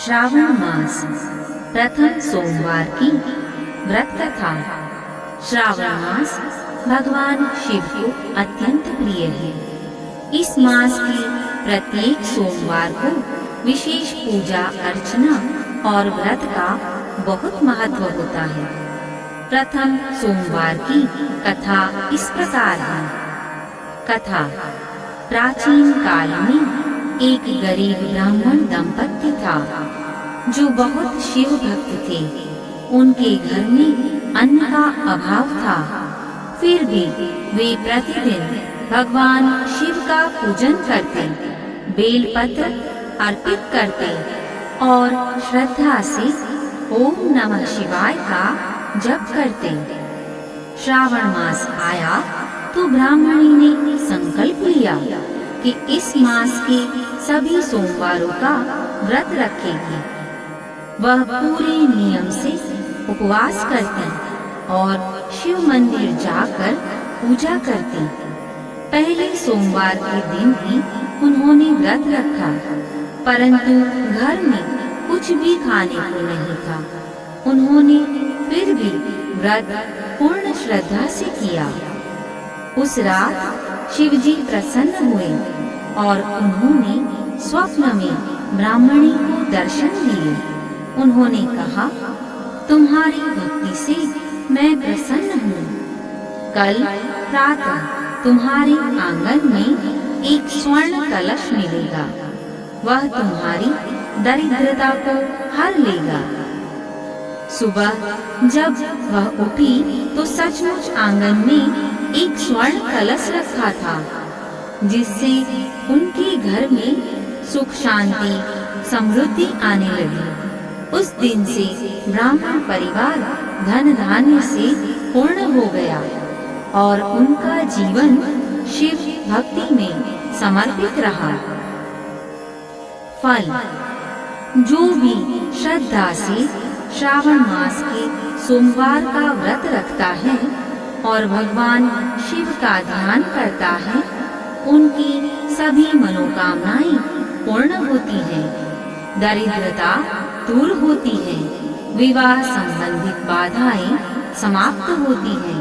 श्रावण मास प्रथम सोमवार की व्रत कथा। श्रावण मास भगवान शिव को अत्यंत प्रिय है। इस मास के प्रत्येक सोमवार को विशेष पूजा अर्चना और व्रत का बहुत महत्व होता है। प्रथम सोमवार की कथा इस प्रकार है। कथा: प्राचीन काल में एक गरीब ब्राह्मण दंपत्ति था जो बहुत शिव भक्त थे। उनके घर में अन्न का अभाव था, फिर भी वे प्रतिदिन भगवान शिव का पूजन करते, बेलपत्र अर्पित करते और श्रद्धा से ओम नमः शिवाय का जप करते। श्रावण मास आया तो ब्राह्मणी ने संकल्प लिया कि इस मास के सभी सोमवारों का व्रत रखेगी। वह पूरे नियम से उपवास करती और शिव मंदिर जाकर पूजा करती। पहले सोमवार के दिन ही उन्होंने व्रत रखा, परंतु घर में कुछ भी खाने को नहीं था। उन्होंने फिर भी व्रत पूर्ण श्रद्धा से किया। उस रात शिवजी प्रसन्न हुए और उन्होंने स्वप्न में ब्राह्मणी को दर्शन दिए। उन्होंने कहा, तुम्हारी भक्ति से मैं प्रसन्न हूँ। कल प्रातः तुम्हारे आंगन में एक स्वर्ण कलश मिलेगा। वह तुम्हारी दरिद्रता को हर लेगा। सुबह जब वह उठी तो सचमुच आंगन में एक स्वर्ण कलश रखा था, जिससे उनके घर में सुख शांति समृद्धि आने लगी। उस दिन से ब्राह्मण परिवार धन धान्य से पूर्ण हो गया और उनका जीवन शिव भक्ति में समर्पित रहा। फल: जो भी श्रद्धा से श्रावण मास के सोमवार का व्रत रखता है और भगवान शिव का ध्यान करता है, उनकी सभी मनोकामनाएं पूर्ण होती हैं, दरिद्रता दूर होती है, विवाह संबंधित बाधाएं समाप्त होती हैं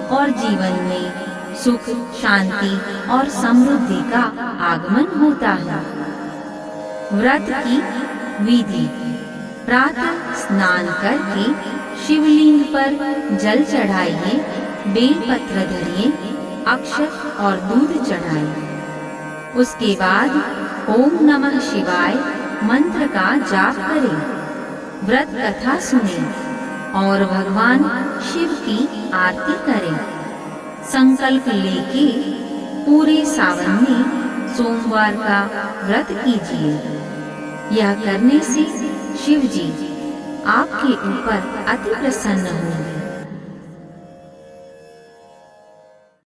और जीवन में सुख शांति और समृद्धि का आगमन होता है। व्रत की विधि: प्रातः स्नान करके शिवलिंग पर जल चढ़ाइए, बेलपत्र धरिए, अक्षत और दूध चढ़ाइए। उसके बाद ओम नमः शिवाय मंत्र का जाप करें, व्रत कथा सुने और भगवान शिव की आरती करें। संकल्प लेके पूरे सावन में सोमवार का व्रत कीजिए। यह करने से शिव जी आपके ऊपर अति प्रसन्न होंगे।